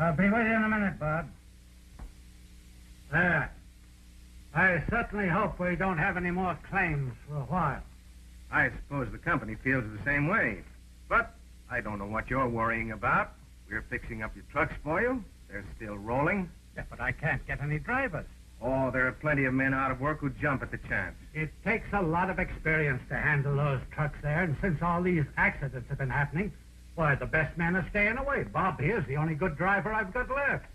I'll be with you in a minute, Bob. There. I certainly hope we don't have any more claims for a while. I suppose the company feels the same way. But I don't know what you're worrying about. We're fixing up your trucks for you. They're still rolling. Yeah, but I can't get any drivers. Oh, there are plenty of men out of work who jump at the chance. It takes a lot of experience to handle those trucks there, and since all these accidents have been happening, why, the best men are staying away. Bob here's the only good driver I've got left.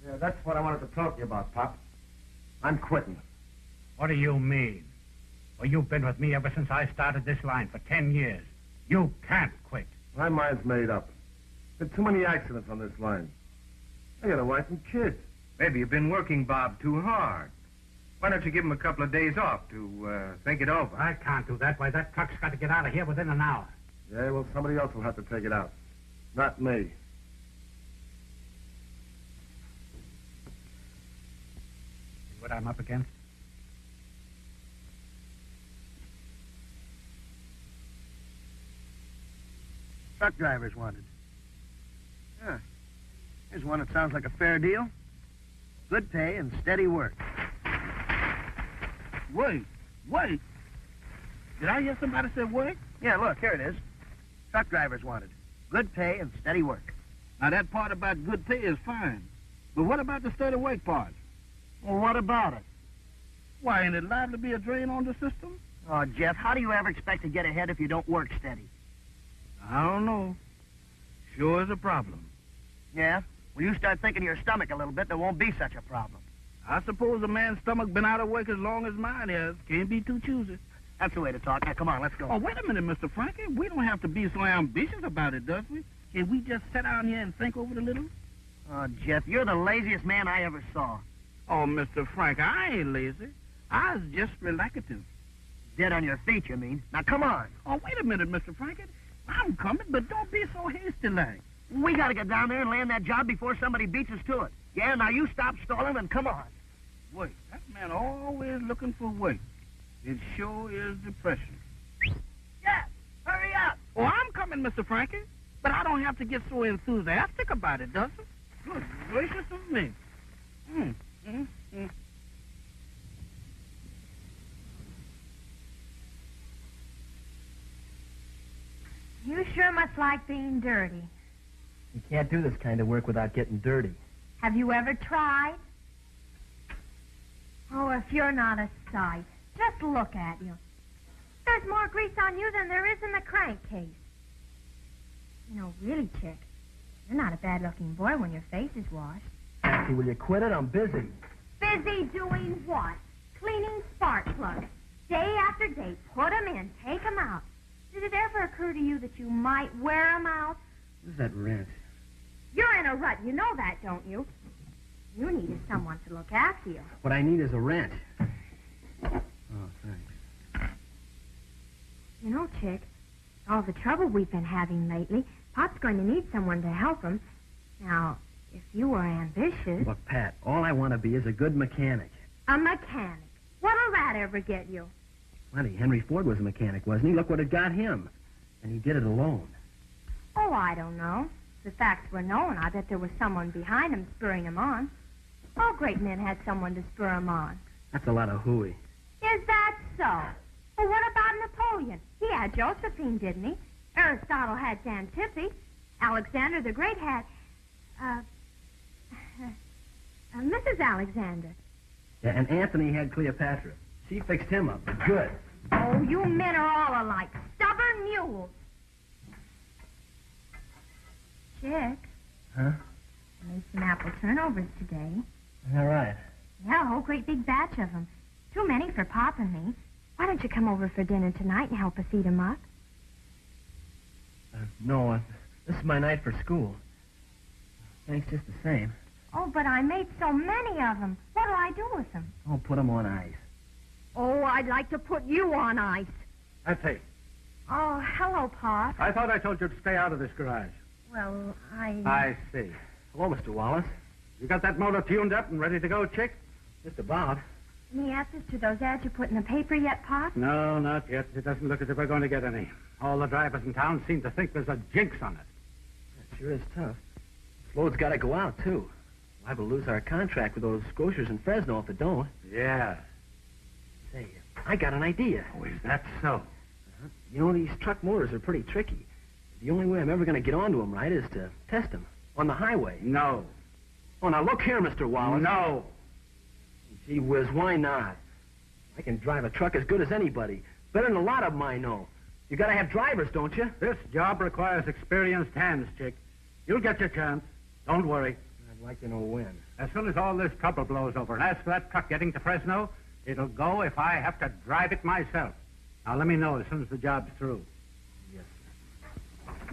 Yeah, that's what I wanted to talk to you about, Pop. I'm quitting. What do you mean? Well, you've been with me ever since I started this line for 10 years. You can't quit. My mind's made up. Been too many accidents on this line. I got a wife and kids. Maybe you've been working Bob too hard. Why don't you give him a couple of days off to think it over? I can't do that. Why, that truck's got to get out of here within an hour. Yeah, well, somebody else will have to take it out. Not me. See what I'm up against? Truck drivers wanted. Yeah. Here's one that sounds like a fair deal. Good pay and steady work. Wait. Did I hear somebody say wait? Yeah, look, here it is. Truck drivers wanted. Good pay and steady work. Now, that part about good pay is fine. But what about the steady work part? Well, what about it? Why, ain't it liable to be a drain on the system? Oh, Jeff, how do you ever expect to get ahead if you don't work steady? I don't know. Sure is a problem. Yeah? Well, you start thinking of your stomach a little bit, there won't be such a problem. I suppose a man's stomach been out of work as long as mine has. Can't be too choosy. That's the way to talk. Now, come on, let's go. Oh, wait a minute, Mr. Frankie. We don't have to be so ambitious about it, does we? Can we just sit down here and think over it a little? Oh, Jeff, you're the laziest man I ever saw. Oh, Mr. Frank, I ain't lazy. I was just relaxative. Dead on your feet, you mean? Now, come on. Oh, wait a minute, Mr. Frankie. I'm coming, but don't be so hasty-like. We got to get down there and land that job before somebody beats us to it. Yeah, now you stop stalling and come on. Wait, that man always looking for work. It sure is depression. Yeah, hurry up. Oh, I'm coming, Mr. Frankie. But I don't have to get so enthusiastic about it, does it? Good gracious of me. You sure must like being dirty. You can't do this kind of work without getting dirty. Have you ever tried? Oh, if you're not a sight. Just look at you. There's more grease on you than there is in the crankcase. You know, really, Chick, you're not a bad-looking boy when your face is washed. Nancy, will you quit it? I'm busy. Busy doing what? Cleaning spark plugs. Day after day. Put 'em in. Take 'em out. Did it ever occur to you that you might wear 'em out? Where's that wrench? You're in a rut. You know that, don't you? You needed someone to look after you. What I need is a wrench. Oh, thanks. You know, Chick, all the trouble we've been having lately, Pop's going to need someone to help him. Now, if you were ambitious... Look, Pat, all I want to be is a good mechanic. A mechanic? What'll that ever get you? Plenty. Henry Ford was a mechanic, wasn't he? Look what it got him. And he did it alone. Oh, I don't know. If the facts were known, I bet there was someone behind him spurring him on. All great men had someone to spur him on. That's a lot of hooey. Is that so? Well, what about Napoleon? He had Josephine, didn't he? Aristotle had Xantippe. Alexander the Great had, Mrs. Alexander. Yeah, and Anthony had Cleopatra. She fixed him up. Good. Oh, you men are all alike. Stubborn mules. Chick. Huh? I made some apple turnovers today. All right. Yeah, a whole great big batch of them. Too many for Pop and me. Why don't you come over for dinner tonight and help us eat 'em up? No, this is my night for school. Thanks just the same. Oh, but I made so many of them. What'll I do with them? I'll put them on ice. Oh, I'd like to put you on ice. That's it. Oh, hello, Pop. I thought I told you to stay out of this garage. Well, I see. Hello, Mr. Wallace. You got that motor tuned up and ready to go, Chick? Just about. Any answers to those ads you put in the paper yet, Pop? No, not yet. It doesn't look as if we're going to get any. All the drivers in town seem to think there's a jinx on it. That sure is tough. Load's got to go out, too. Liable to lose our contract with those grocers in Fresno if it don't. Yeah. Say, I got an idea. Oh, is that so? You know, these truck motors are pretty tricky. The only way I'm ever going to get onto them right is to test them on the highway. No. Oh, now look here, Mr. Wallace. No. Gee whiz, why not? I can drive a truck as good as anybody. Better than a lot of them I know. You got to have drivers, don't you? This job requires experienced hands, chick. You'll get your chance. Don't worry. I'd like to know when. As soon as all this trouble blows over, and as for that truck getting to Fresno, it'll go if I have to drive it myself. Now, let me know as soon as the job's through. Yes,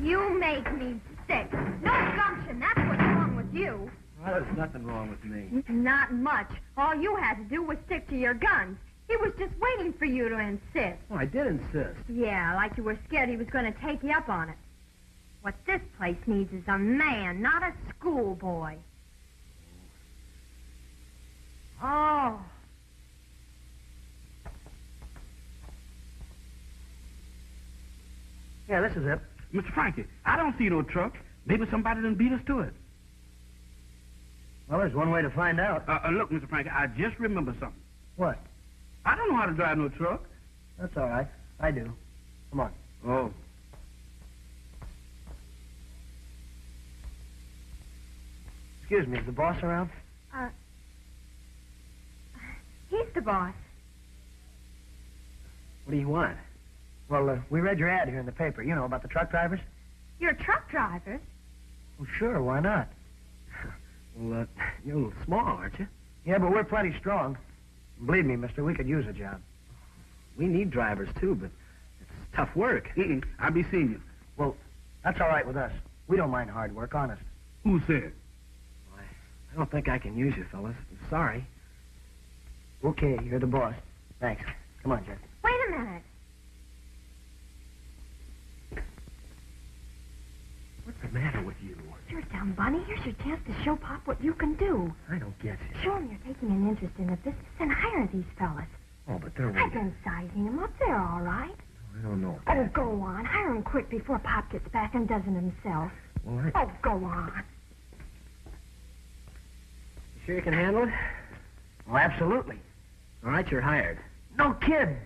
You make me sick. No gumption. That's what's wrong with you. well, there's nothing wrong with me. Not much. All you had to do was stick to your guns. He was just waiting for you to insist. Oh, I did insist. Yeah, like you were scared he was going to take you up on it. What this place needs is a man, not a schoolboy. Oh. Yeah, this is it. Mr. Frankie, I don't see no truck. Maybe somebody done beat us to it. Well, there's one way to find out. Look, Mr. Frankie, I just remembered something. What? I don't know how to drive no truck. That's all right. I do. Come on. Oh. Excuse me, is the boss around? He's the boss. What do you want? Well, we read your ad here in the paper, you know, about the truck drivers. You're truck drivers. Well, sure, why not? Well, you're a little small, aren't you? Yeah, but we're plenty strong. Believe me, mister, we could use a job. We need drivers, too, but it's tough work. I'll be seeing you. Well, that's all right with us. We don't mind hard work, honest. Who said? I don't think I can use you, fellas. I'm sorry. Okay, you're the boss. Thanks. Come on, Jeff. Wait a minute. What's the matter with you? Sure, Dumb Bunny. Here's your chance to show Pop what you can do. I don't get you. Show him you're taking an interest in the business and hire these fellas. Oh, but they're... I've been sizing them up. They're all right. I don't know. Oh, go on. Hire him quick before Pop gets back and does it himself. Well, Oh, go on. You sure you can handle it? Oh, absolutely. All right, you're hired. No kidding.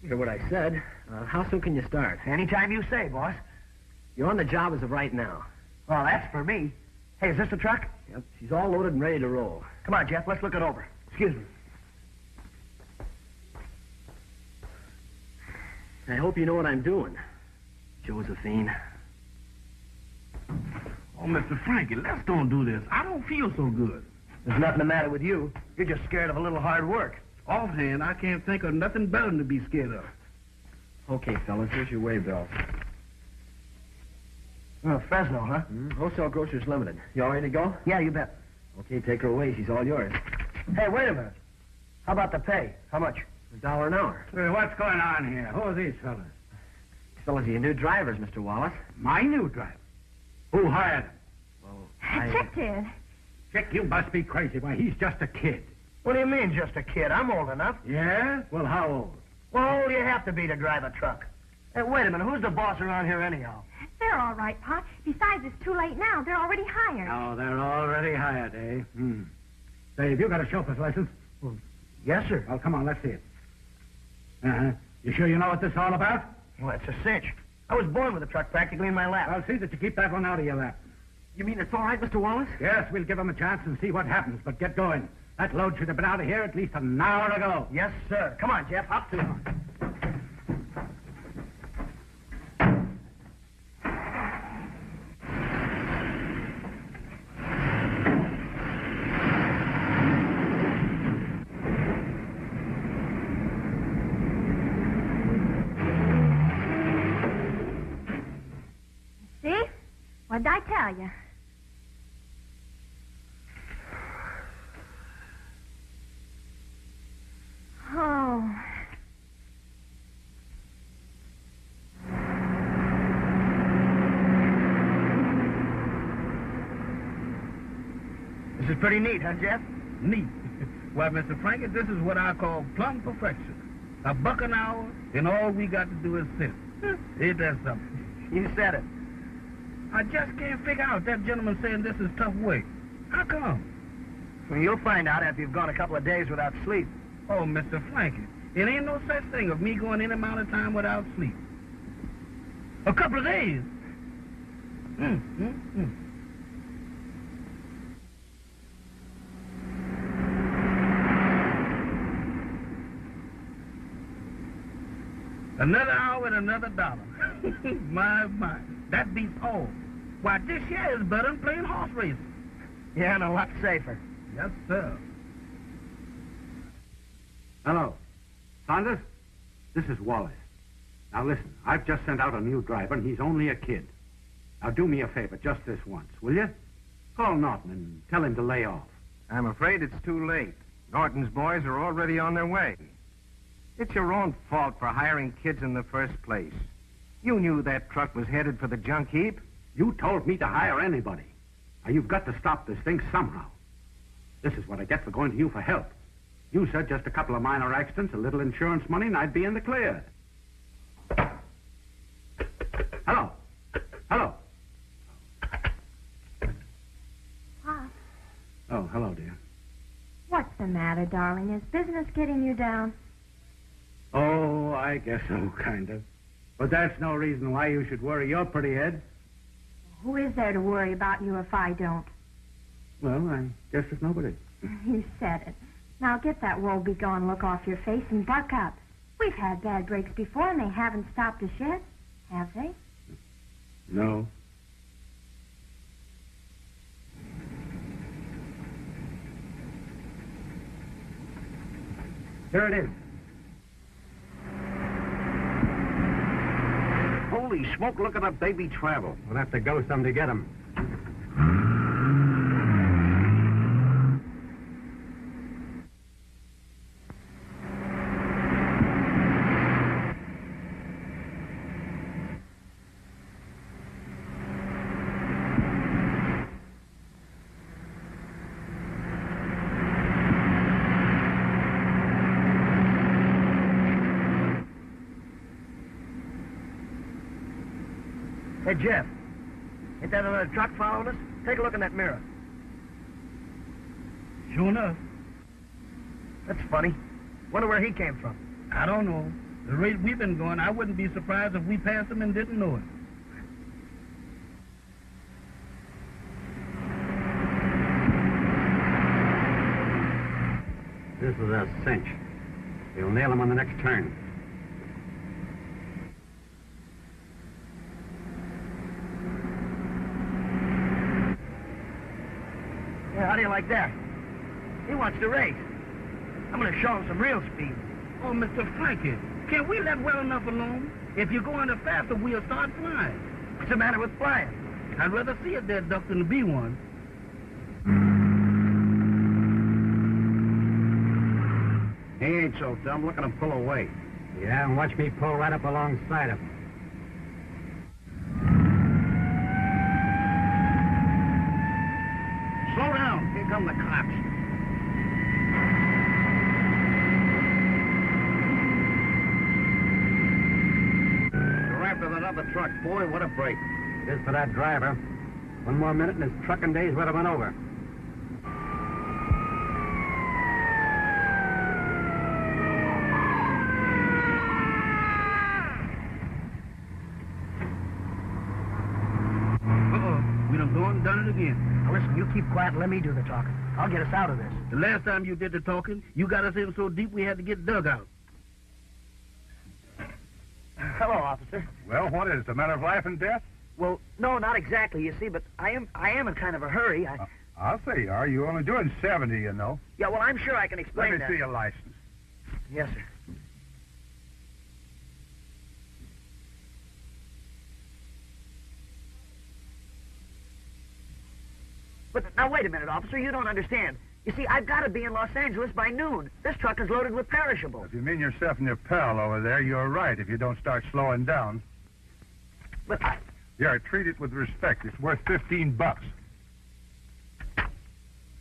You hear what I said. How soon can you start? Anytime you say, boss. You're on the job as of right now. Well, that's for me. Hey, is this the truck? Yep. She's all loaded and ready to roll. Come on, Jeff. Let's look it over. Excuse me. I hope you know what I'm doing, Josephine. Oh, Mr. Frankie, let's don't do this. I don't feel so good. There's nothing the matter with you. You're just scared of a little hard work. Offhand, I can't think of nothing better than to be scared of. Okay, fellas, here's your way bill. Oh, Fresno, huh? Wholesale Grocers Limited. You all ready to go? Yeah, you bet. Okay, take her away. She's all yours. Hey, wait a minute. How about the pay? How much? $1 an hour. Hey, what's going on here? Who are these fellas? These fellas are your new drivers, Mr. Wallace. My new driver. Who hired him? Well, Chick did. Chick, you must be crazy. Why, he's just a kid. What do you mean, just a kid? I'm old enough. Yeah? Well, how old? Well, how old do you have to be to drive a truck? Hey, wait a minute. Who's the boss around here anyhow? They're all right, Pop. Besides, it's too late now. They're already hired. Oh, they're already hired, eh? Say, have you got a chauffeur's license? Yes, sir. Well, come on, let's see it. Uh-huh. You sure you know what this is all about? Well, it's a cinch. I was born with a truck practically in my lap. I'll see that you keep that one out of your lap. you mean it's all right, Mr. Wallace? Yes, we'll give him a chance and see what happens, but get going. That load should have been out of here at least an hour ago. Yes, sir. Come on, Jeff. Up to it. See? What'd I tell you? Oh. This is pretty neat, huh, Jeff? Neat. Why, Mr. Frankie, this is what I call plumb perfection. $1 an hour, and all we got to do is sit. Ain't that something? You said it. I just can't figure out that gentleman saying this is tough work. How come? Well, you'll find out after you've gone a couple of days without sleep. Oh, Mr. Frankie, it ain't no such thing of me going any amount of time without sleep. A couple of days. Another hour and another dollar. My. That beats all. Why, this here is better than playing horse racing. Yeah, and a lot safer. Yes, sir. Hello. Saunders? This is Wallace. Now listen, I've just sent out a new driver, and he's only a kid. Now do me a favor, just this once, will you? Call Norton and tell him to lay off. I'm afraid it's too late. Norton's boys are already on their way. It's your own fault for hiring kids in the first place. You knew that truck was headed for the junk heap. You told me to hire anybody. Now you've got to stop this thing somehow. This is what I get for going to you for help. You said just a couple of minor accidents, a little insurance money, and I'd be in the clear. Hello. Hello. Pop, Oh, hello, dear. what's the matter, darling? Is business getting you down? Oh, I guess so, kind of. But that's no reason why you should worry your pretty head. Who is there to worry about you if I don't? Well, I guess there's nobody. You said it. Now get that woe-begone look off your face and buck up. We've had bad breaks before, and they haven't stopped us yet, have they? No. Here it is. Holy smoke, look at that baby travel. We'll have to go some to get him. Hey, Jeff, ain't that another truck following us? Take a look in that mirror. Sure enough. That's funny. Wonder where he came from. I don't know. The rate we've been going, I wouldn't be surprised if we passed him and didn't know it. This is a cinch. We'll nail him on the next turn. Yeah, how do you like that? He wants to race. I'm going to show him some real speed. Oh, Mr. Frankie, can we let well enough alone? If you go any faster, we'll start flying. What's the matter with flying? I'd rather see a dead duck than to be one. He ain't so dumb. Look at him pull away. Yeah, and watch me pull right up alongside him. Slow down. Here come the cops. You're after that other truck, boy. What a break. Just for that driver. One more minute and his trucking days would have been over. We done it again. Now, listen, you keep quiet and let me do the talking. I'll get us out of this. The last time you did the talking, you got us in so deep we had to get dug out. Hello, officer. Well, what is it? A matter of life and death? Well, no, not exactly, you see, but I am in kind of a hurry. I'll say you are. You're only doing 70, you know. Yeah, well, I'm sure I can explain Let me that. see your license. Yes, sir. But now, wait a minute, officer. You don't understand. You see, I've got to be in Los Angeles by noon. This truck is loaded with perishables. If you mean yourself and your pal over there, you're right if you don't start slowing down. But Yeah, treat it with respect. It's worth $15. that's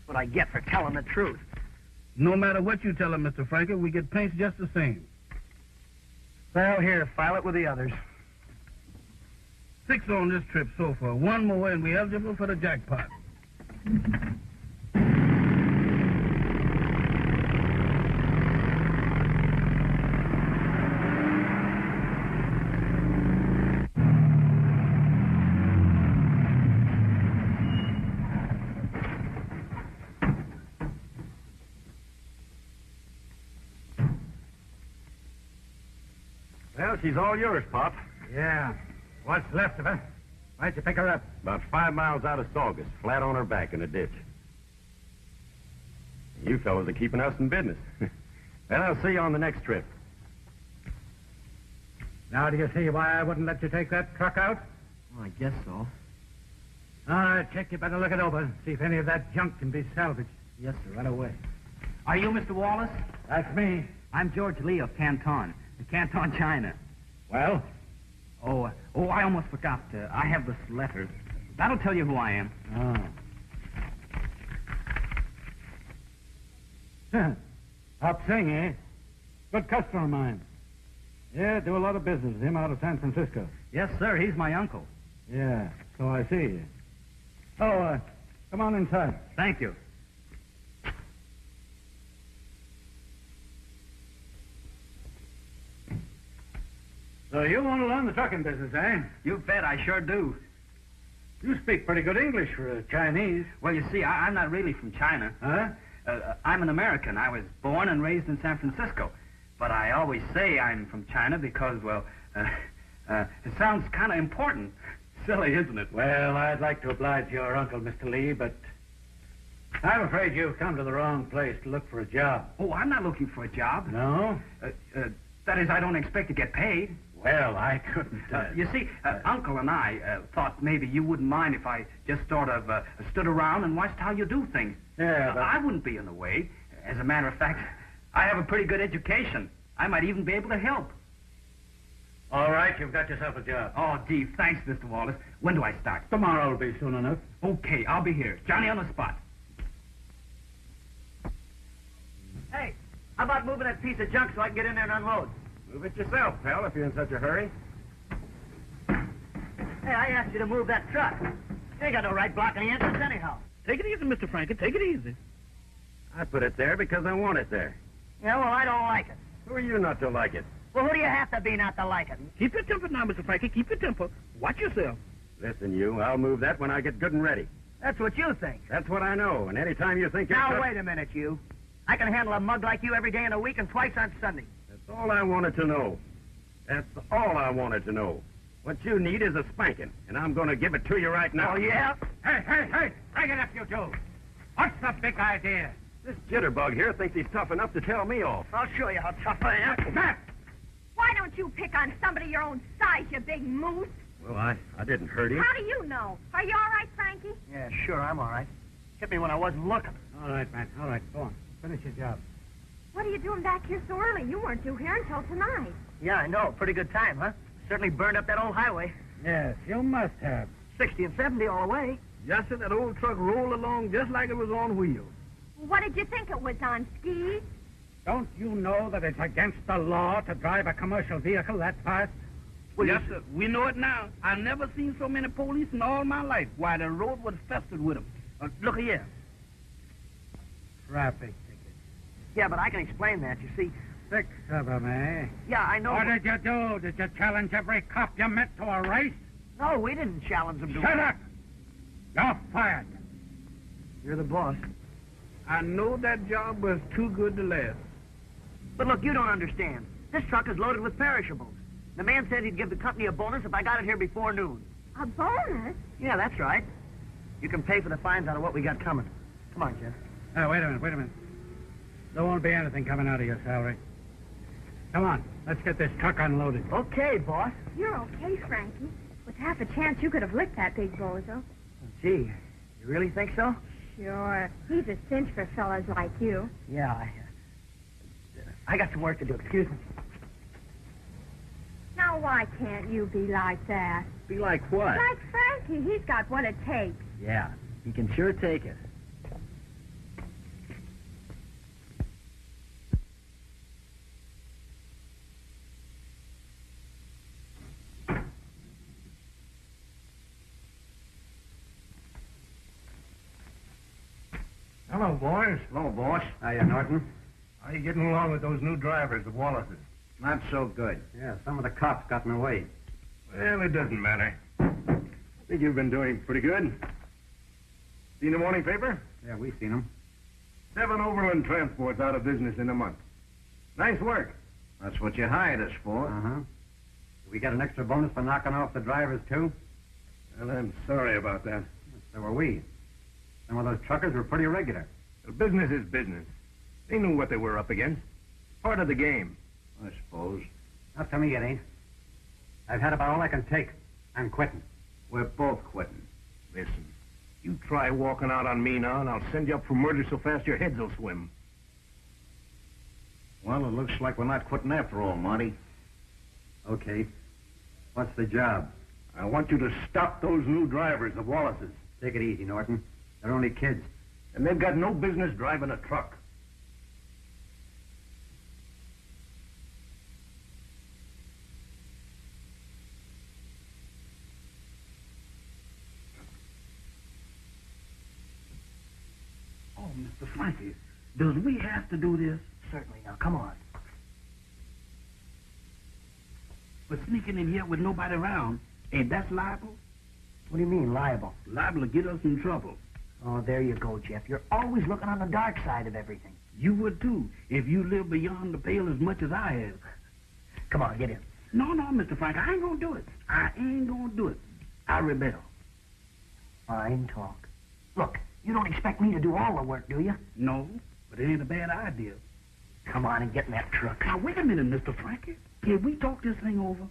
what I get for telling the truth. No matter what you tell him, Mr. Frankie, we get paints just the same. Well, here, file it with the others. 6 on this trip so far. One more and we're eligible for the jackpot. Well, she's all yours, Pop. Yeah. What's left of her? Why'd you pick her up? About 5 miles out of Saugus, flat on her back in a ditch. You fellas are keeping us in business. Well, I'll see you on the next trip. Now do you see why I wouldn't let you take that truck out? Well, I guess so. All right, Chick, you better look it over. See if any of that junk can be salvaged. Yes, sir, right away. Are you Mr. Wallace? That's me. I'm George Lee of Canton, Canton, China. Well? Oh, I almost forgot. I have this letter. That'll tell you who I am. Oh. Hop Sing, eh? Good customer of mine. Yeah, do a lot of business with him out of San Francisco. Yes, sir. He's my uncle. Yeah, so I see. Oh, come on inside. Thank you. So you want to learn the trucking business, eh? You bet I sure do. You speak pretty good English for a Chinese. Well, you see, I'm not really from China. Huh? I'm an American. I was born and raised in San Francisco. But I always say I'm from China because, well, it sounds kind of important. Silly, isn't it? Well, I'd like to oblige your uncle, Mr. Lee, but I'm afraid you've come to the wrong place to look for a job. Oh, I'm not looking for a job. No? That is, I don't expect to get paid. Well, I couldn't. You see, Uncle and I thought maybe you wouldn't mind if I just sort of stood around and watched how you do things. Yeah, but... I wouldn't be in the way. As a matter of fact, I have a pretty good education. I might even be able to help. All right, you've got yourself a job. Oh, gee, thanks, Mr. Wallace. When do I start? Tomorrow will be soon enough. Okay, I'll be here. Johnny on the spot. Hey, how about moving that piece of junk so I can get in there and unload? Move it yourself, pal, if you're in such a hurry. Hey, I asked you to move that truck. You ain't got no right blocking the entrance anyhow. Take it easy, Mr. Frankie. Take it easy. I put it there because I want it there. Yeah, well, I don't like it. Who are you not to like it? Well, who do you have to be not to like it? Keep your temper now, Mr. Frankie. Keep your temper. Watch yourself. Listen, you, I'll move that when I get good and ready. That's what you think. That's what I know, and any time you think you're... Now, wait a minute, you. I can handle a mug like you every day in a week and twice on Sunday. That's all I wanted to know. That's all I wanted to know. What you need is a spanking, and I'm going to give it to you right now. Oh, yeah? Hey! Bring it up, you two. What's the big idea? This jitterbug here thinks he's tough enough to tell me off. I'll show you how tough I am. Matt! Why don't you pick on somebody your own size, you big moose? Well, I didn't hurt him. How do you know? Are you all right, Frankie? Yeah, sure, I'm all right. Hit me when I wasn't looking. All right, Matt. All right, go on. Finish your job. What are you doing back here so early? You weren't due here until tonight. Yeah, I know. Pretty good time, huh? Certainly burned up that old highway. Yes, you must have. 60 and 70 all the way. Yes, sir, that old truck rolled along just like it was on wheels. What did you think it was on, skis? Don't you know that it's against the law to drive a commercial vehicle that fast? Well, yes, sir. We know it now. I've never seen so many police in all my life. Why, the road was festered with them. Look here. Traffic ticket. Yeah, but I can explain that, you see. 6 of them, eh? Yeah, I know. What did you do? Did you challenge every cop you met to a race? No, we didn't challenge them to Shut up! You're fired. You're the boss. I know that job was too good to last. But look, you don't understand. This truck is loaded with perishables. The man said he'd give the company a bonus if I got it here before noon. A bonus? Yeah, that's right. You can pay for the fines out of what we got coming. Come on, Jeff. Oh, wait a minute. There won't be anything coming out of your salary. Come on, let's get this truck unloaded. Okay, boss. You're okay, Frankie. With half a chance, you could have licked that big bozo. Gee, you really think so? Sure. He's a cinch for fellas like you. Yeah, I got some work to do. Excuse me. Now, why can't you be like that? Be like what? Like Frankie. He's got what it takes. Yeah, he can sure take it. Hello, boys. Hello, boss. Hiya, Norton. How you getting along with those new drivers, the Wallaces? Not so good. Yeah, some of the cops got in the way. Well, it doesn't matter. I think you've been doing pretty good. Seen the morning paper? Yeah, we seen them. 7 overland transports out of business in a month. Nice work. That's what you hired us for. Uh-huh. Do we get an extra bonus for knocking off the drivers, too? Well, I'm sorry about that. So were we. Some of those truckers were pretty regular. Well, business is business. They knew what they were up against. Part of the game. I suppose. Not to me, it ain't. I've had about all I can take. I'm quitting. We're both quitting. Listen, you try walking out on me now, and I'll send you up for murder so fast your heads will swim. Well, it looks like we're not quitting after all, Monty. Okay. What's the job? I want you to stop those new drivers, the Wallaces. Take it easy, Norton. They're only kids. And they've got no business driving a truck. Oh, Mr. Frankie, does we have to do this? Certainly. Now, come on. But sneaking in here with nobody around, ain't that liable? What do you mean, liable? Liable to get us in trouble. Oh, there you go, Jeff. You're always looking on the dark side of everything. You would too, if you lived beyond the pale as much as I have. Come on, get in. No, Mr. Frank, I ain't gonna do it. I ain't gonna do it. I rebel. Fine talk. Look, you don't expect me to do all the work, do you? No, but it ain't a bad idea. Come on and get in that truck. Now, wait a minute, Mr. Frankie. Can we talk this thing over?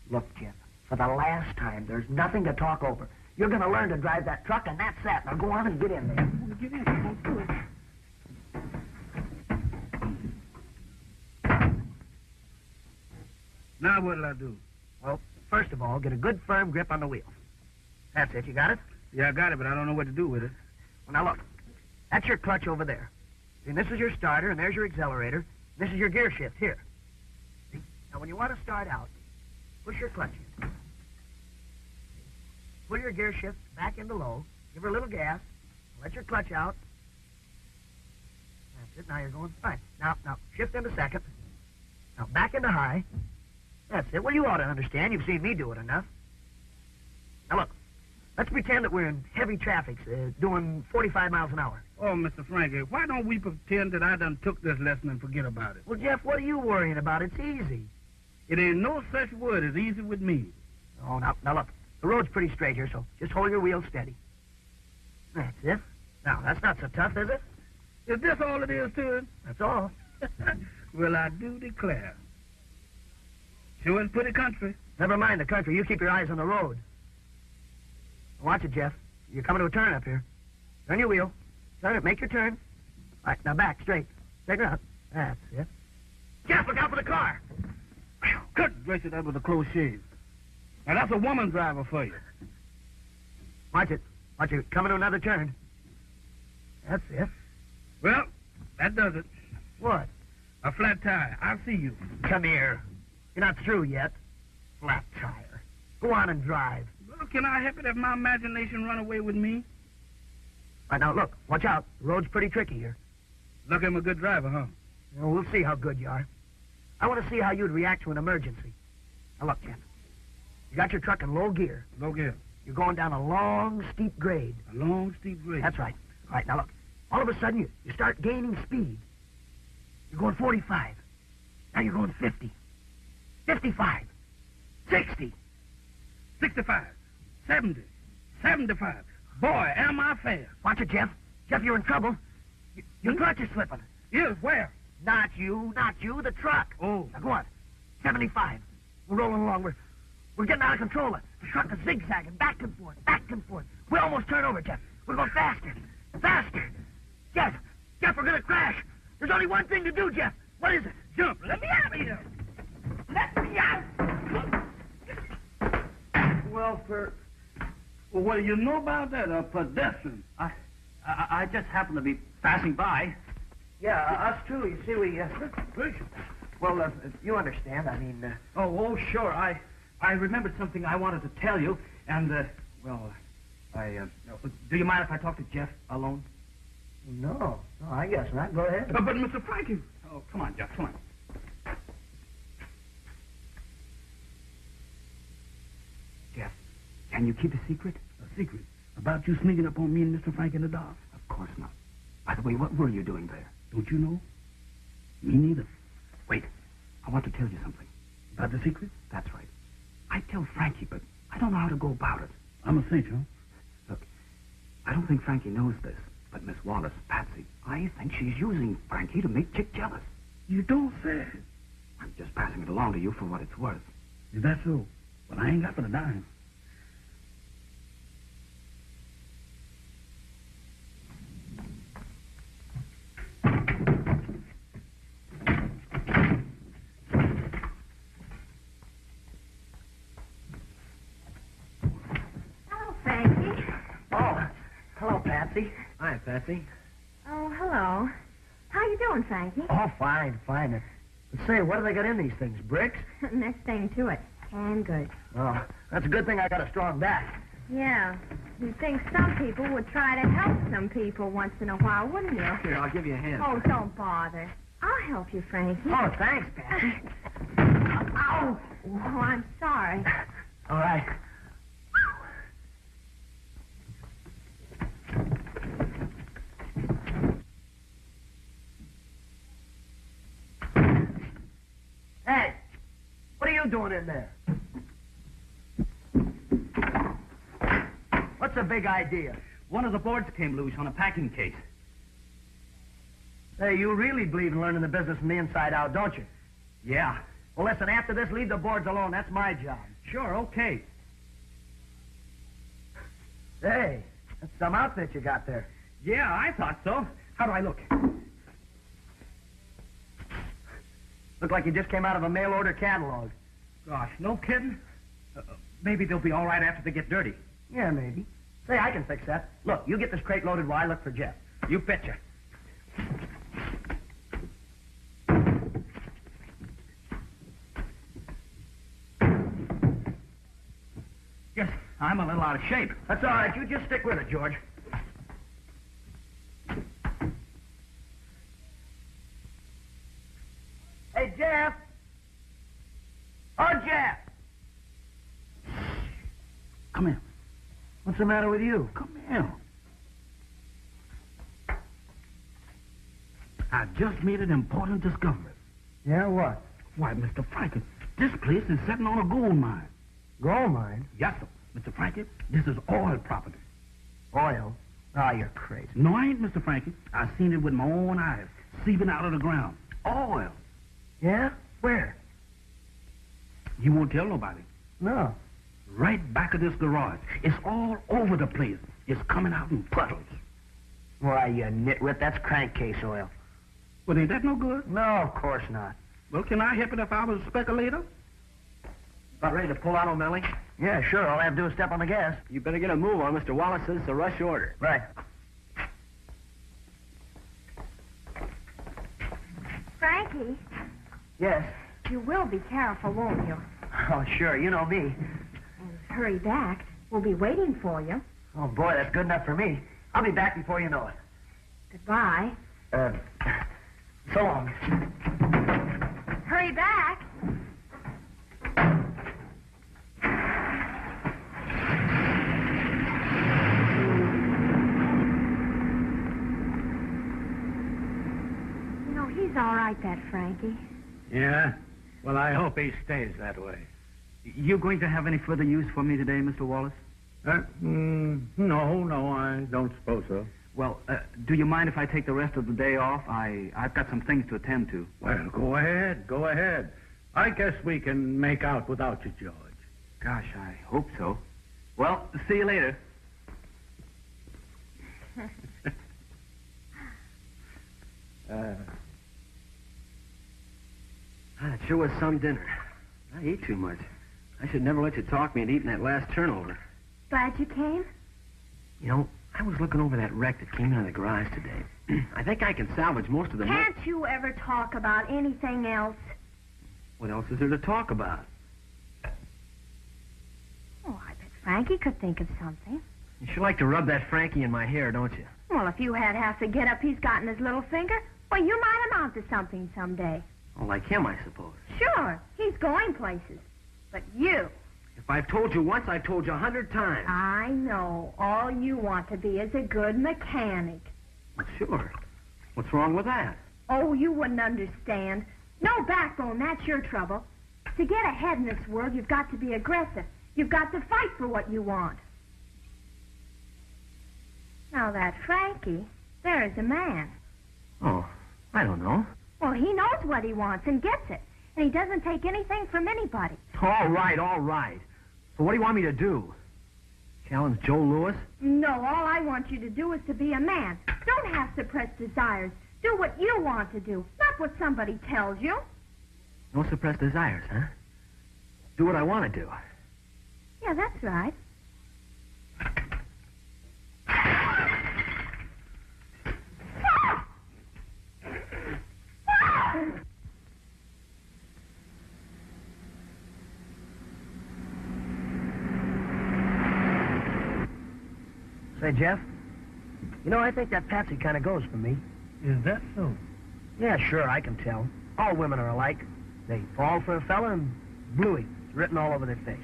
Look, Jeff, for the last time, there's nothing to talk over. You're going to learn to drive that truck, and that's that. Now go on and get in there. I'm gonna get in. I'm gonna do it. Now what'll I do? Well, first of all, get a good firm grip on the wheel. That's it. You got it? Yeah, I got it, but I don't know what to do with it. Well, now look. That's your clutch over there. And this is your starter, and there's your accelerator. This is your gear shift here. See? Now, when you want to start out, push your clutch in. Pull your gear shift back into low. Give her a little gas. Let your clutch out. That's it. Now you're going fine. Now, shift into second. Now, back into high. That's it. Well, you ought to understand. You've seen me do it enough. Now, look. Let's pretend that we're in heavy traffic, doing 45 miles an hour. Oh, Mr. Frankie, why don't we pretend that I done took this lesson and forget about it? Well, Jeff, what are you worrying about? It's easy. It ain't no such word as easy with me. Oh, now look. The road's pretty straight here, so just hold your wheel steady. That's it. Now, that's not so tough, is it? Is this all it is to it? That's all. Well, I do declare. Sure is pretty country. Never mind the country. You keep your eyes on the road. Watch it, Jeff. You're coming to a turn up here. Turn your wheel. Turn it. Make your turn. All right, now back, straight. Straighten up. That's it. Jeff, look out for the car. Good gracious, that was a close shave. Now, that's a woman driver for you. Watch it. Watch it. Coming to another turn. That's it. Well, that does it. What? A flat tire. I'll see you. Come here. You're not through yet. Flat tire. Go on and drive. Well, can I help it if my imagination run away with me? All right, now, look. Watch out. The road's pretty tricky here. Look, I'm a good driver, huh? Well, we'll see how good you are. I want to see how you'd react to an emergency. Now, look, Jeff. You got your truck in low gear. Low gear. You're going down a long, steep grade. A long, steep grade. That's right. All right, now, look. All of a sudden, you start gaining speed. You're going 45. Now you're going 50. 55. 60. 65. 70. 75. Boy, am I fast. Watch it, Jeff. Jeff, you're in trouble. Your clutch is slipping. Yes, where? Not you, the truck. Oh. Now go on. 75. We're rolling along. We're getting out of control. The truck is zigzagging back and forth, back and forth. We almost turn over, Jeff. We're going faster. Faster. Jeff, we're going to crash. There's only one thing to do, Jeff. What is it? Jump. Let me out of here. Let me out. Well, what do you know about that? A pedestrian. I just happened to be passing by. Yeah, us too. You see, we... Well, you understand. I mean... Oh, sure. I remembered something I wanted to tell you, and, do you mind if I talk to Jeff alone? No, I guess not. Go ahead. But Mr. Frankie... Oh, come on, Jeff, come on. Jeff, can you keep a secret? A secret? About you sneaking up on me and Mr. Frank in the dark? Of course not. By the way, what were you doing there? Don't you know? Me neither. Wait, I want to tell you something. About the secret? That's right. I tell Frankie, but I don't know how to go about it. I'm a cinch, huh? Look, I don't think Frankie knows this, but Miss Wallace, Patsy, I think she's using Frankie to make Chick jealous. You don't say. I'm just passing it along to you for what it's worth. Is that so? Well, I ain't got but a dime. Hi, Patsy. Oh, hello. How you doing, Frankie? Oh, fine. But say, what do they got in these things? Bricks? Next thing to it. Canned goods. Oh, that's a good thing I got a strong back. Yeah. You'd think some people would try to help some people once in a while, wouldn't you? Here, I'll give you a hand. Oh, don't bother. I'll help you, Frankie. Oh, thanks, Patsy. Ow! Oh, I'm sorry. All right. Hey, what are you doing in there? What's the big idea? One of the boards came loose on a packing case. Hey, you really believe in learning the business from the inside out, don't you? Yeah. Well, listen, after this, leave the boards alone. That's my job. Sure, okay. Hey, that's some outfit you got there. Yeah, I thought so. How do I look? Look like you just came out of a mail order catalog. Gosh, no kidding? Maybe they'll be all right after they get dirty. Yeah, maybe. Say, I can fix that. Look, you get this crate loaded while I look for Jeff. You betcha. Yes, I'm a little out of shape. That's all right. You just stick with it, George. Hey, Jeff. Oh, Jeff. Come here. What's the matter with you? Come here. I just made an important discovery. Yeah, what? Why, Mr. Frankie, this place is sitting on a gold mine. Gold mine? Yes, sir. Mr. Frankie, this is oil property. Oil? Oh, you're crazy. No, I ain't, Mr. Frankie. I seen it with my own eyes, seeping out of the ground. Oil. Yeah? Where? You won't tell nobody. No. Right back of this garage. It's all over the place. It's coming out in puddles. Why, you nitwit, that's crankcase oil. Well, ain't that no good? No, of course not. Well, can I help it if I was a speculator? About ready to pull out, O'Malley? Yeah, sure. All I have to do is step on the gas. You better get a move on. Mr. Wallace says it's a rush order. Right. Frankie, Yes. you will be careful, won't you? Oh, sure. You know me. And hurry back. We'll be waiting for you. Oh, boy, that's good enough for me. I'll be back before you know it. Goodbye. So long. Hurry back. You know, he's all right, that Frankie. Yeah? Well, I hope he stays that way. You going to have any further use for me today, Mr. Wallace? No, I don't suppose so. Well, do you mind if I take the rest of the day off? I've got some things to attend to. Well, go ahead. I guess we can make out without you, George. Gosh, I hope so. Well, see you later. It sure was some dinner. I ate too much. I should never let you talk me into eating that last turnover. Glad you came? You know, I was looking over that wreck that came out of the garage today. I think I can salvage most of the... Can't you ever talk about anything else? What else is there to talk about? Oh, I bet Frankie could think of something. You sure like to rub that Frankie in my hair, don't you? Well, if you had half the get-up he's got in his little finger, well, you might amount to something someday. Oh, like him, I suppose. Sure, he's going places. But you... If I've told you once, I've told you 100 times. I know. All you want to be is a good mechanic. Well, sure. What's wrong with that? Oh, you wouldn't understand. No backbone, that's your trouble. To get ahead in this world, you've got to be aggressive. You've got to fight for what you want. Now, that Frankie, there is a man. Oh, I don't know. Well, he knows what he wants and gets it. And he doesn't take anything from anybody. All right, all right. So what do you want me to do? Challenge Joe Louis? No, all I want you to do is to be a man. Don't have suppressed desires. Do what you want to do, not what somebody tells you. No suppressed desires, huh? Do what I want to do. Yeah, that's right. Say, Jeff, you know, I think that Patsy kind of goes for me. Is that so? Yeah, sure, I can tell. All women are alike. They fall for a fella and bluey. It's written all over their face.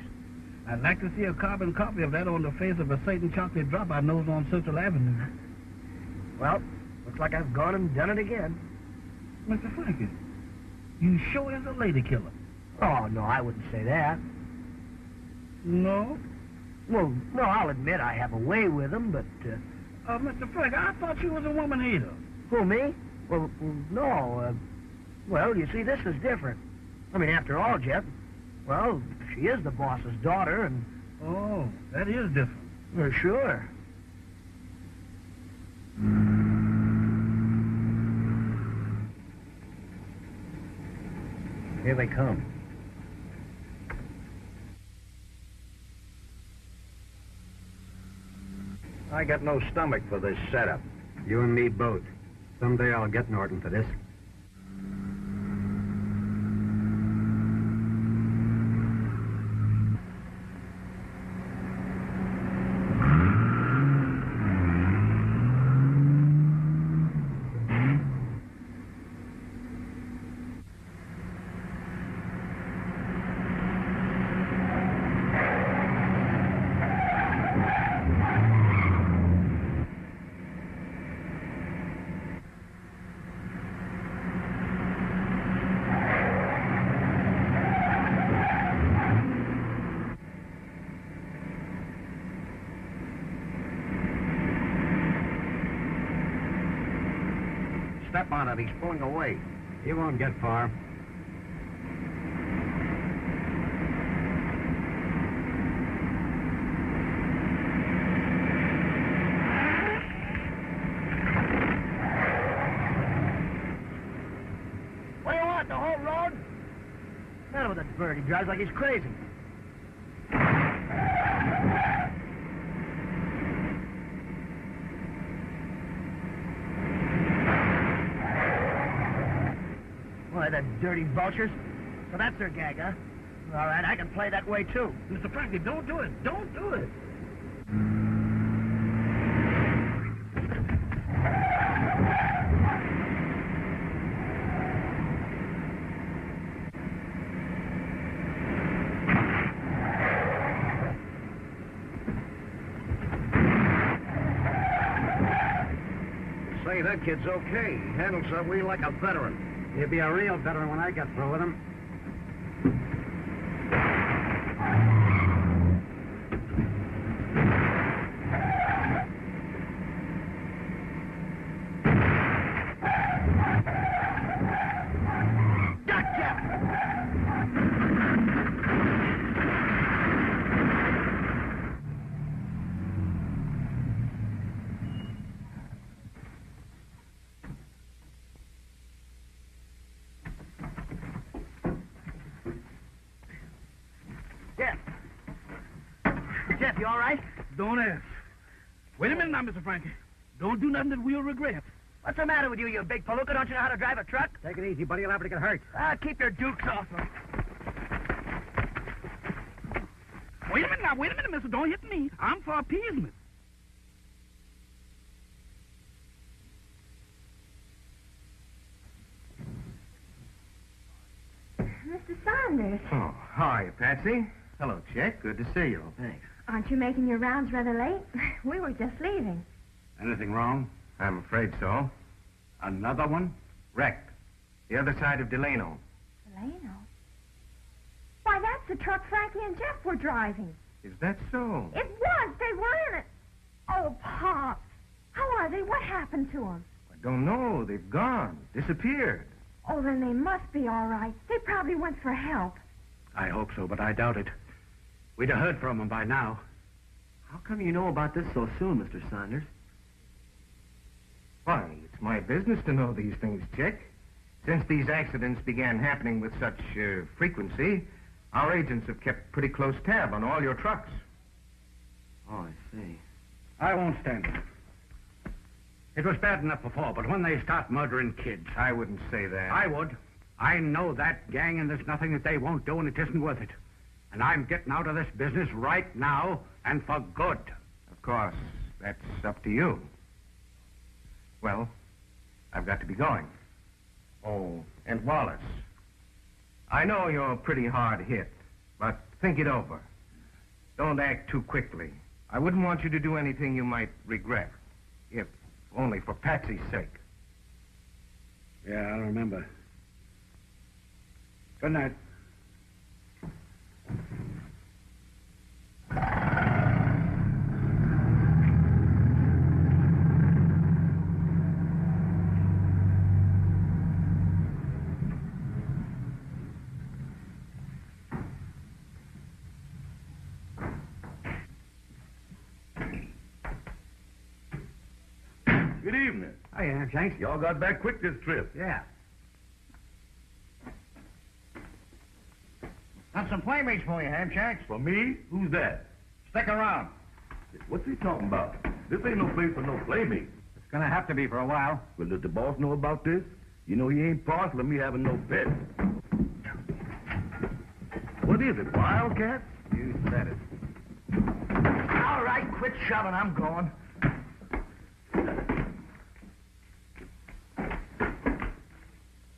I'd like to see a carbon copy of that on the face of a certain chocolate drop I knows on Central Avenue. Well, looks like I've gone and done it again. Mr. Frankie, you sure is a lady killer. Oh, no, I wouldn't say that. No? Well, no, I'll admit I have a way with them, but, Mr. Frankie, I thought you was a woman hater. Who, me? Well, no, well, you see, this is different. I mean, after all, Jeff, well, she is the boss's daughter, and... Oh, that is different. Well, sure. Here they come. I got no stomach for this setup. You and me both. Someday I'll get Norton for this. Step on it. He's pulling away. He won't get far. What do you want, the whole road? What's the matter with that bird? He drives like he's crazy. Why, the dirty vultures. So that's their gag, huh? All right, I can play that way, too. Mr. Frankie, don't do it. Don't do it. Say, that kid's okay. He handles that wheel like a veteran. He'll be a real veteran when I get through with him. Jeff, you all right? Don't ask. Wait a minute now, Mr. Frankie. Don't do nothing that we'll regret. What's the matter with you, you big palooka? Don't you know how to drive a truck? Take it easy, buddy. You'll have to get hurt. Keep your dukes off her. Wait a minute now. Wait a minute, mister. Don't hit me. I'm for appeasement. Mr. Saunders. Oh, hi, Patsy. Hello, Chick. Good to see you. Thanks. Aren't you making your rounds rather late? We were just leaving. Anything wrong? I'm afraid so. Another one? Wrecked. The other side of Delano. Delano? Why, that's the truck Frankie and Jeff were driving. Is that so? It was. They were in it. Oh, Pop. How are they? What happened to them? I don't know. They've gone. Disappeared. Oh, then they must be all right. They probably went for help. I hope so, but I doubt it. We'd have heard from them by now. How come you know about this so soon, Mr. Saunders? Why, it's my business to know these things, Chick. Since these accidents began happening with such frequency, our agents have kept pretty close tab on all your trucks. Oh, I see. I won't stand it. It was bad enough before, but when they start murdering kids... I wouldn't say that. I would. I know that gang, and there's nothing that they won't do, and it isn't worth it. And I'm getting out of this business right now, and for good. Of course, that's up to you. Well, I've got to be going. Oh, and Wallace. I know you're pretty hard hit, but think it over. Don't act too quickly. I wouldn't want you to do anything you might regret, if only for Patsy's sake. Yeah, I'll remember. Good night. Good evening. Hiya, Shanks. Y'all got back quick this trip. Yeah. Got some playmates for you, Hamshanks. For me? Who's that? Stick around. What's he talking about? This ain't no place for no playmate. It's gonna have to be for a while. Well, does the boss know about this? You know he ain't parceling me having no pets. What is it, Wildcat? You said it. All right, quit shoving. I'm going.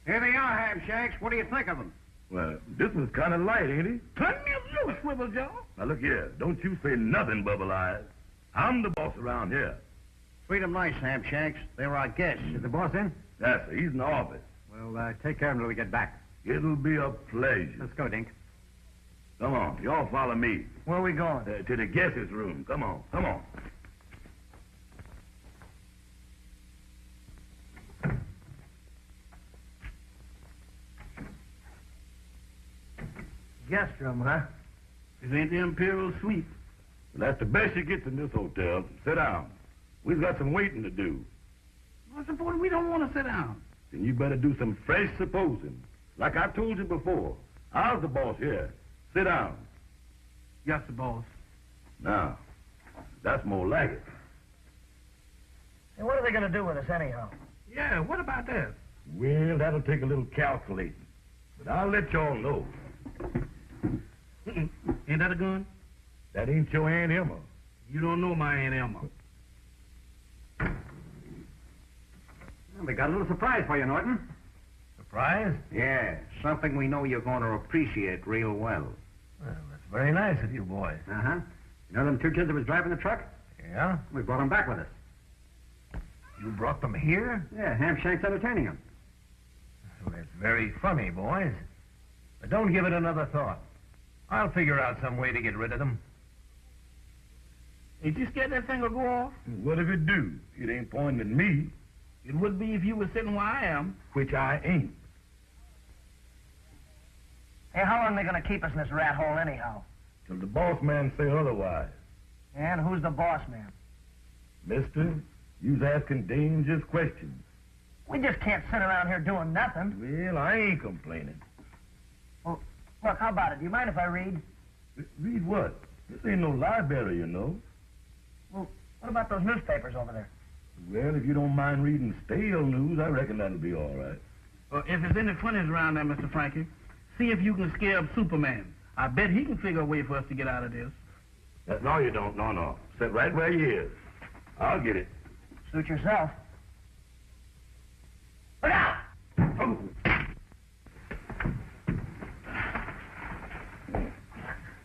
Here they are, Hamshanks. What do you think of them? Well, this one's kind of light, ain't he? Turn me loose, Swiveljaw. Now, look here. Don't you say nothing, Bubble Eyes. I'm the boss around here. Treat them nice, Hamshanks. They were our guests. Is the boss in? Yes, sir. He's in the office. Well, take care of him till we get back. It'll be a pleasure. Let's go, Dink. Come on. Y'all follow me. Where are we going? To the guest's room. Come on. Come on. Guest room, huh? This ain't the Imperial Suite. Well, that's the best you get in this hotel. Sit down. We've got some waiting to do. What's the point? We don't want to sit down. Then you better do some fresh supposing. Like I told you before, I was the boss here. Sit down. Yes, the boss. Now, that's more like it. And what are they going to do with us, anyhow? Yeah, what about that? Well, that'll take a little calculating. But I'll let y'all know. Ain't that a gun? That ain't your Aunt Emma. You don't know my Aunt Emma. Well, we got a little surprise for you, Norton. Surprise? Yeah, something we know you're going to appreciate real well. Well, that's very nice of you boys. Uh-huh. You know them two kids that was driving the truck? Yeah? We brought them back with us. You brought them here? Yeah, Hamshank's entertaining them. Well, that's very funny, boys. But don't give it another thought. I'll figure out some way to get rid of them. Ain't you scared that thing will go off? What if it do? It ain't pointing at me, It would be if you were sitting where I am. which I ain't. Hey, how long are they going to keep us in this rat hole, anyhow? Till the boss man say otherwise. And who's the boss man? Mister, you's asking dangerous questions. We just can't sit around here doing nothing. Well, I ain't complaining. Well, look, how about it? Do you mind if I read? Read what? This ain't no library, you know. Well, what about those newspapers over there? Well, if you don't mind reading stale news, I reckon that'll be all right. If there's any funnies around there, Mr. Frankie, see if you can scare up Superman. I bet he can figure a way for us to get out of this. No, you don't. No. Sit right where you is. I'll get it. Suit yourself. Look out! Oh.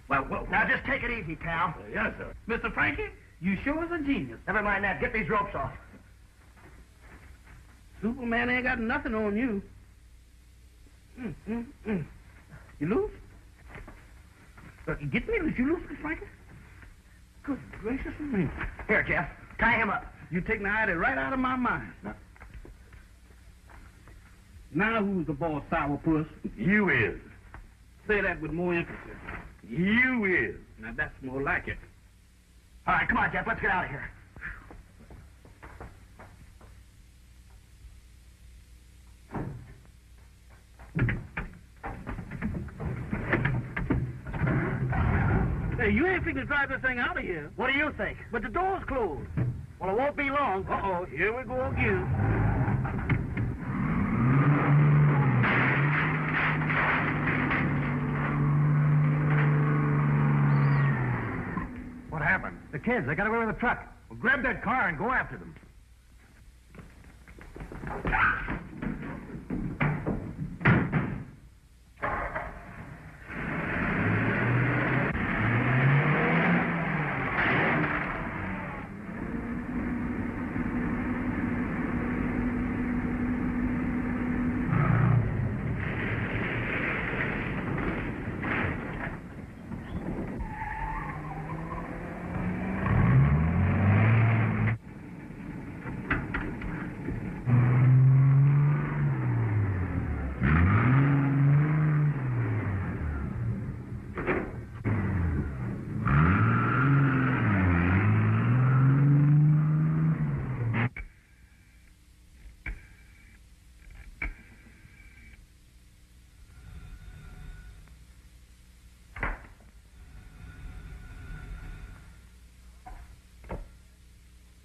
Well, Now, just take it easy, pal. Yes, sir. Mr. Frankie, you sure is a genius. Never mind that. Get these ropes off. Superman ain't got nothing on you. You loose? Get me loose. You loose, Mr. Frankie? Good gracious of me. Here, Jeff. Tie him up. You take the idea right out of my mind. Now who's the boss, sourpuss? You is. Say that with more emphasis. You is. Now that's more like it. All right, come on, Jeff. Let's get out of here. Hey, you ain't figured to drive this thing out of here. What do you think? But the door's closed. Well, it won't be long. Uh-oh, here we go again. What happened? The kids, they got away with the truck. Well, grab that car and go after them.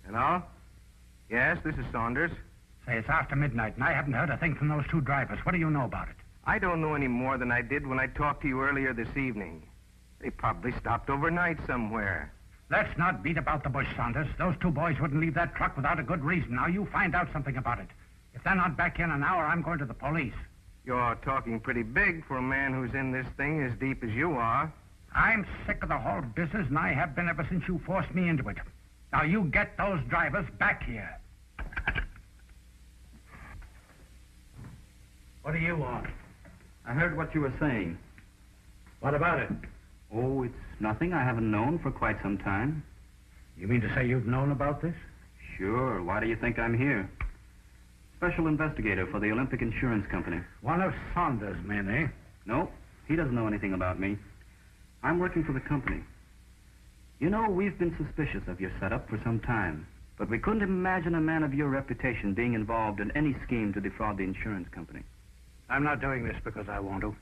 Hello? Yes, this is Saunders. Say, it's after midnight, and I haven't heard a thing from those two drivers. What do you know about it? I don't know any more than I did when I talked to you earlier this evening. They probably stopped overnight somewhere. Let's not beat about the bush, Saunders. Those two boys wouldn't leave that truck without a good reason. Now, you find out something about it. If they're not back in an hour, I'm going to the police. You're talking pretty big for a man who's in this thing as deep as you are. I'm sick of the whole business, and I have been ever since you forced me into it. Now, you get those drivers back here. What do you want? I heard what you were saying. What about it? Oh, it's nothing I haven't known for quite some time. You mean to say you've known about this? Sure. Why do you think I'm here? Special investigator for the Olympic Insurance Company. One of Saunders' men, eh? No, he doesn't know anything about me. I'm working for the company. You know, we've been suspicious of your setup for some time, but we couldn't imagine a man of your reputation being involved in any scheme to defraud the insurance company. I'm not doing this because I want to.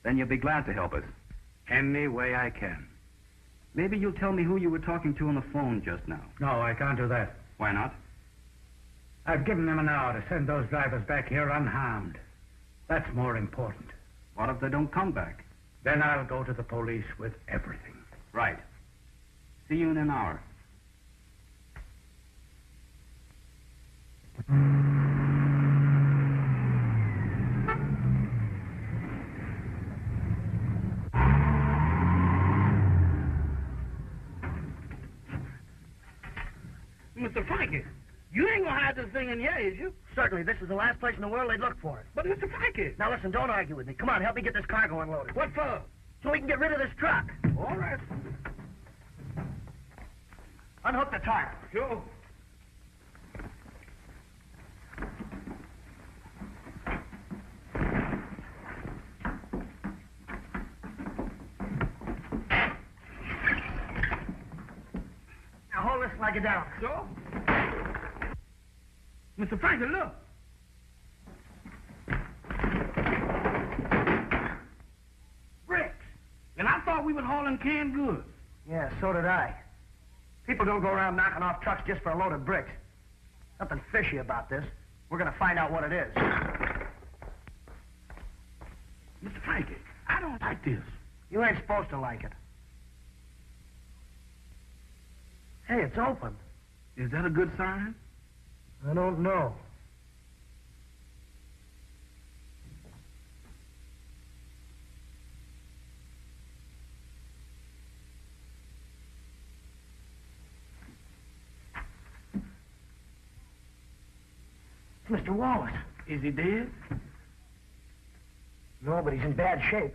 Then you'll be glad to help us. Any way I can. Maybe you'll tell me who you were talking to on the phone just now. No, I can't do that. Why not? I've given them an hour to send those drivers back here unharmed. That's more important. What if they don't come back? Then I'll go to the police with everything. Right. See you in an hour. Mr. Frankie, you ain't gonna hide this thing in here, is you? Certainly, this is the last place in the world they'd look for it. But Mr. Frankie. Now listen, don't argue with me. Come on, help me get this cargo unloaded. What for? So we can get rid of this truck. All right. Unhook the tarp. Sure. Now hold this like it down. Sure. Mr. Frankie, look. Bricks. And I thought we were hauling canned goods. Yeah, so did I. People don't go around knocking off trucks just for a load of bricks. Something fishy about this. We're gonna find out what it is. Mr. Frankie, I don't like this. You ain't supposed to like it. Hey, it's open. Is that a good sign? I don't know. Mr. Wallace. Is he dead? No, but he's in bad shape.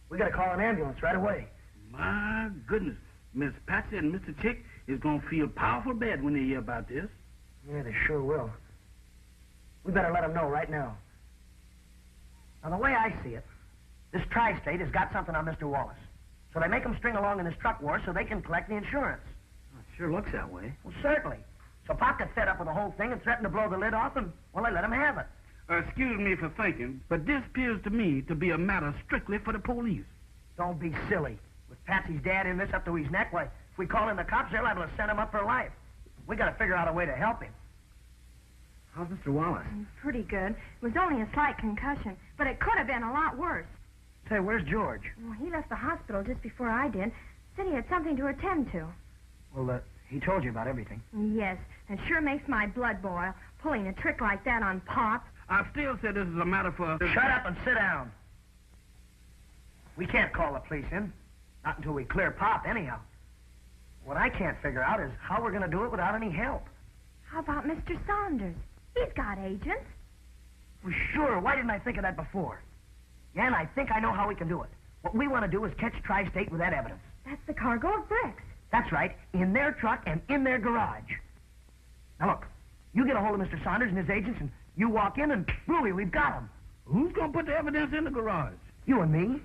We gotta call an ambulance right away. My goodness. Miss Patsy and Mr. Chick is gonna feel powerful bad when they hear about this. Yeah, they sure will. We better let them know right now. Now, the way I see it, this tri-state has got something on Mr. Wallace. So they make him string along in this truck war so they can collect the insurance. It sure looks that way. Well, certainly. So Pop got fed up with the whole thing and threatened to blow the lid off, and, well, they let him have it. Excuse me for thinking, but this appears to me to be a matter strictly for the police. Don't be silly. With Patsy's dad in this up to his neck, why, if we call in the cops, they're liable to send him up for life. We gotta figure out a way to help him. How's Mr. Wallace? Pretty good. It was only a slight concussion, but it could have been a lot worse. Say, where's George? Well, he left the hospital just before I did. Said he had something to attend to. Well, he told you about everything. Yes, and sure makes my blood boil, pulling a trick like that on Pop. I still say this is a matter for... Shut up and sit down. We can't call the police in. Not until we clear Pop, anyhow. What I can't figure out is how we're going to do it without any help. How about Mr. Saunders? He's got agents. Well, sure. Why didn't I think of that before? Yeah, and I think I know how we can do it. What we want to do is catch Tri-State with that evidence. That's the cargo of bricks. That's right. In their truck and in their garage. Now, look. You get a hold of Mr. Saunders and his agents, and you walk in, and, Bluey, we've got them. Who's going to put the evidence in the garage? You and me.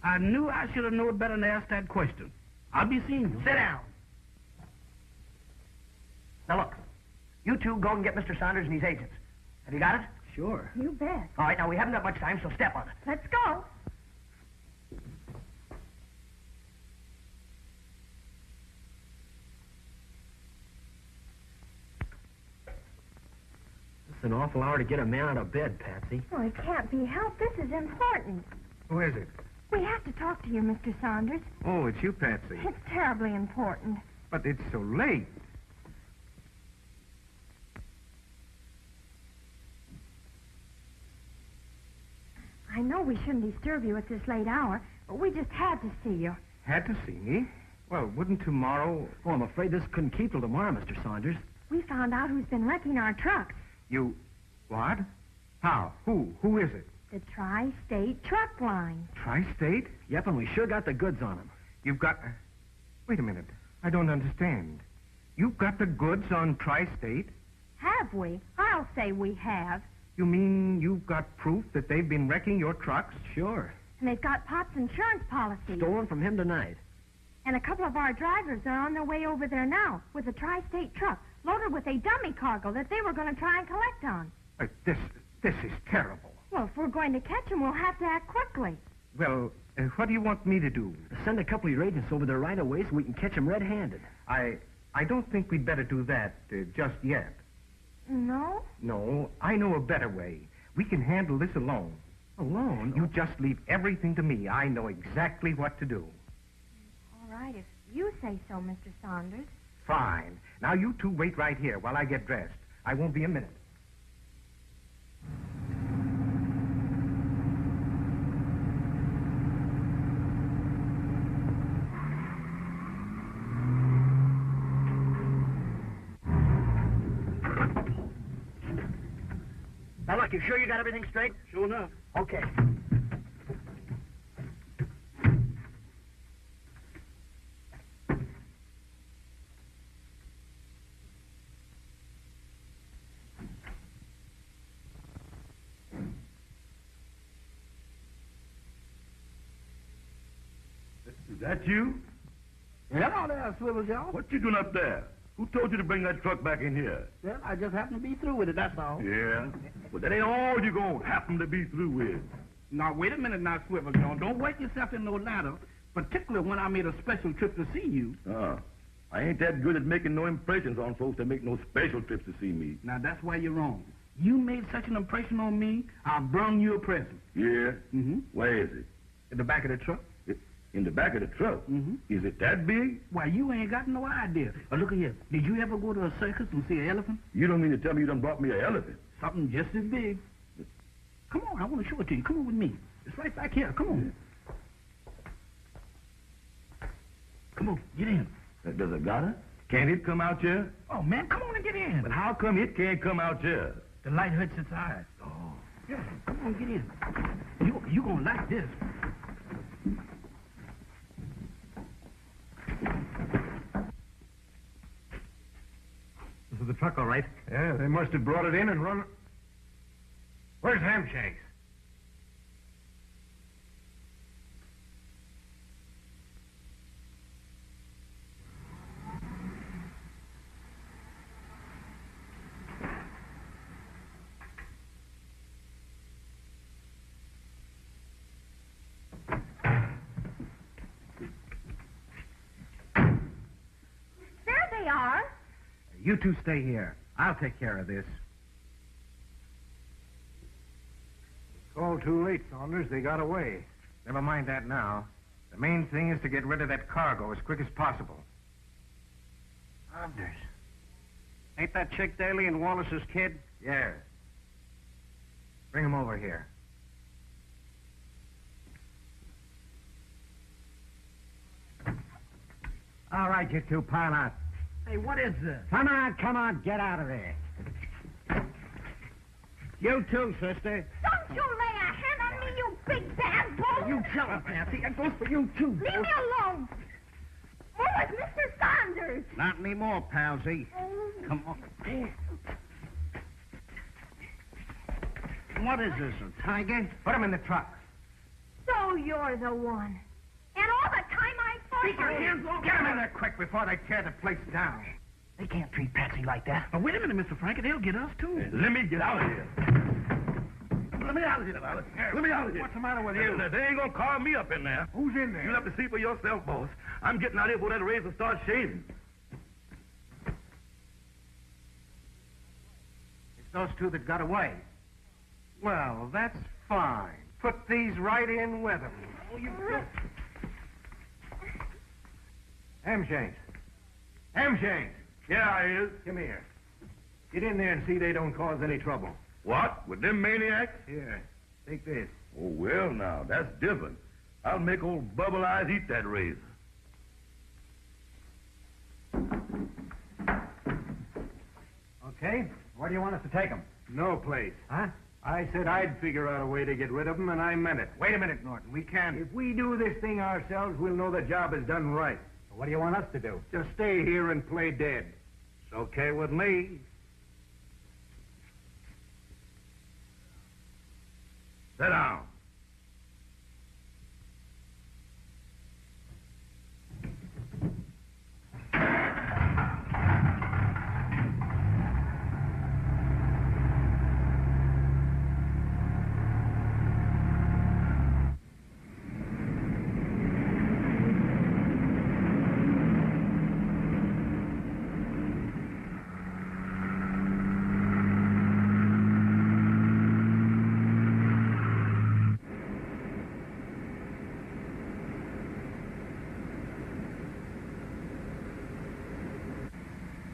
I knew I should have known better than to ask that question. I'll be seeing you. Sit down. Now, look. You two go and get Mr. Saunders and his agents. Have you got it? Sure. You bet. All right, now, we haven't got much time, so step on it. Let's go. It's an awful hour to get a man out of bed, Patsy. Oh, it can't be helped. This is important. Who is it? We have to talk to you, Mr. Saunders. Oh, it's you, Patsy. It's terribly important. But it's so late. I know we shouldn't disturb you at this late hour, but we just had to see you. Had to see me? Well, wouldn't tomorrow... Oh, I'm afraid this couldn't keep till tomorrow, Mr. Saunders. We found out who's been wrecking our trucks. You... What? How? Who? Who is it? The Tri-State Truck Line. Tri-State? Yep, and we sure got the goods on him. You've got... Wait a minute. I don't understand. You've got the goods on Tri-State? Have we? I'll say we have. You mean you've got proof that they've been wrecking your trucks? Sure. And they've got Pop's insurance policy. Stolen from him tonight. And a couple of our drivers are on their way over there now with a Tri-State truck loaded with a dummy cargo that they were going to try and collect on. This is terrible. Well, if we're going to catch them, we'll have to act quickly. Well, what do you want me to do? Send a couple of your agents over there right away so we can catch them red-handed. I don't think we'd better do that just yet. No? No, I know a better way. We can handle this alone. Alone? You just leave everything to me. I know exactly what to do. All right, if you say so, Mr. Saunders. Fine. Now you two wait right here while I get dressed. I won't be a minute. Now, look, you sure you got everything straight? Sure enough. Okay. Is that you? Hello there, Swivel Joe. What you doing up there? Who told you to bring that truck back in here? Well, I just happened to be through with it, that's all. Yeah? But that ain't all you gonna happen to be through with. Now, wait a minute now, Swivel Joe. Don't work yourself in no ladder, particularly when I made a special trip to see you. I ain't that good at making no impressions on folks that make no special trips to see me. Now, that's why you're wrong. You made such an impression on me, I'll bring you a present. Yeah? Mm-hmm. Where is it? In the back of the truck. In the back of the truck? Mm-hmm. Is it that big? Why, you ain't got no idea. Look here. Did you ever go to a circus and see an elephant? You don't mean to tell me you done brought me an elephant? Something just as big. Come on, I want to show it to you. Come on with me. It's right back here. Come on. Come on, get in. Does it got it? Can't it come out here? Oh, man, come on and get in. But how come it can't come out here? The light hurts its eyes. Oh. Yeah, come on, get in. You gonna like this. This is the truck, all right. Yeah, they must have brought it in and run... Where's Hamshanks? There they are. You two stay here. I'll take care of this. It's all too late, Saunders. They got away. Never mind that now. The main thing is to get rid of that cargo as quick as possible. Saunders. Ain't that chick Daly and Wallace's kid? Yeah. Bring him over here. All right, you two, pile out. Hey, what is this? Come on, get out of there. You too, sister. Don't you lay a hand on me, you big bad bull! You tell him, Nancy. That goes for you, too. Leave me alone! Where was Mr. Saunders? Not anymore, palsy. Come on. What is this, a tiger? Put him in the truck. So you're the one. And all the time I thought... Keep your hands off. Get him in there quick before they tear the place down. They can't treat Patsy like that. Now, wait a minute, Mr. Frankie. They'll get us, too. Let me get out of here. Let me out of here, Wallace. Let me out of here. What's the matter with you? They ain't gonna call me up in there. Who's in there? You'll have to see for yourself, boss. I'm getting out here before that razor starts shaving. It's those two that got away. Well, that's fine. Put these right in with them. Hamshanks. Hamshanks. Yeah, I is. Come here. Get in there and see they don't cause any trouble. What? With them maniacs? Here, take this. Oh, well, now, that's different. I'll make old Bubble Eyes eat that razor. Okay, where do you want us to take them? No place. Huh? I said I'd figure out a way to get rid of them, and I meant it. Wait a minute, Norton. We can't. If we do this thing ourselves, we'll know the job is done right. What do you want us to do? Just stay here and play dead. It's okay with me. Sit down.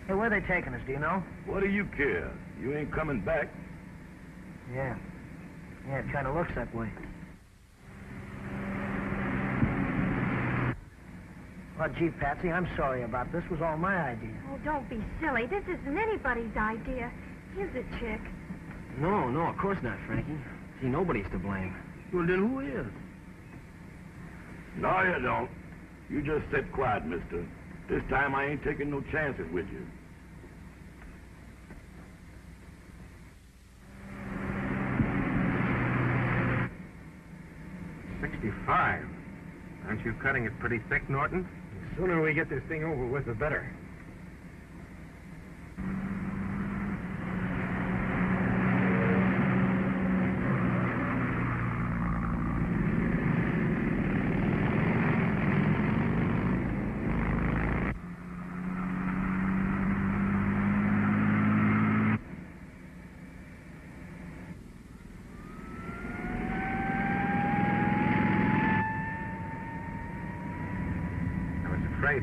Hey, where are they taking us, do you know? What do you care? You ain't coming back. Yeah. Yeah, it kind of looks that way. Well, gee, Patsy, I'm sorry about this. Was all my idea. Oh, don't be silly. This isn't anybody's idea. Is it, Chick? No, of course not, Frankie. See, nobody's to blame. Well, then who is? No, you don't. You just sit quiet, mister. This time I ain't taking no chances with you. $65. Aren't you cutting it pretty thick, Norton? The sooner we get this thing over with, the better.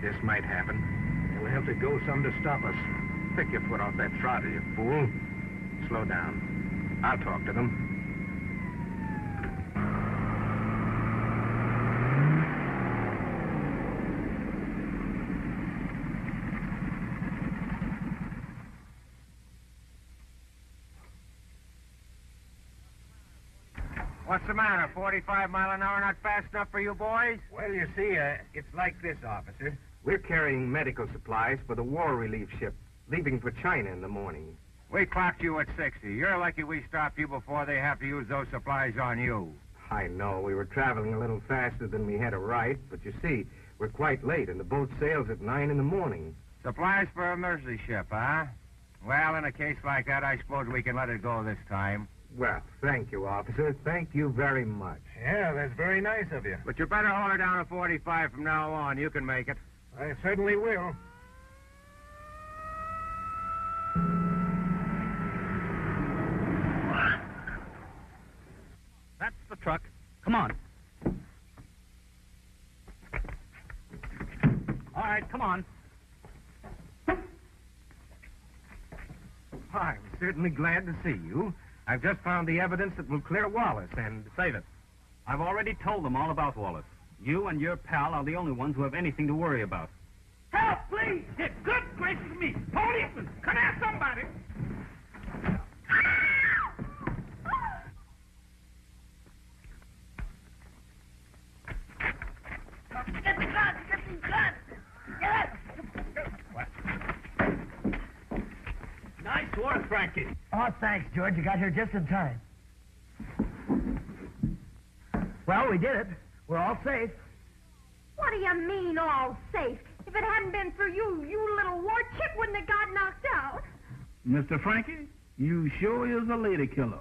This might happen. We'll have to go some to stop us. Pick your foot off that throttle, you fool. Slow down. I'll talk to them. What's the matter? 45 mile an hour not fast enough for you boys? Well, you see, it's like this, officer. We're carrying medical supplies for the war relief ship, leaving for China in the morning. We clocked you at 60. You're lucky we stopped you before they have to use those supplies on you. I know. We were traveling a little faster than we had a right, but you see, we're quite late, and the boat sails at 9 in the morning. Supplies for a mercy ship, huh? Well, in a case like that, I suppose we can let it go this time. Well, thank you, officer. Thank you very much. Yeah, that's very nice of you. But you better hold her down at 45 from now on. You can make it. I certainly will. That's the truck. Come on. All right, come on. I'm certainly glad to see you. I've just found the evidence that will clear Wallace and... Save it. I've already told them all about Wallace. You and your pal are the only ones who have anything to worry about. Help, please! Good gracious me! Policeman! Come here, somebody! Get the guns! Get the guns! Yes! Nice work, Frankie. Oh, thanks, George. You got here just in time. Well, we did it. We're all safe. What do you mean, all safe? If it hadn't been for you, you little war chick wouldn't have got knocked out. Mr. Frankie, you sure is a lady killer.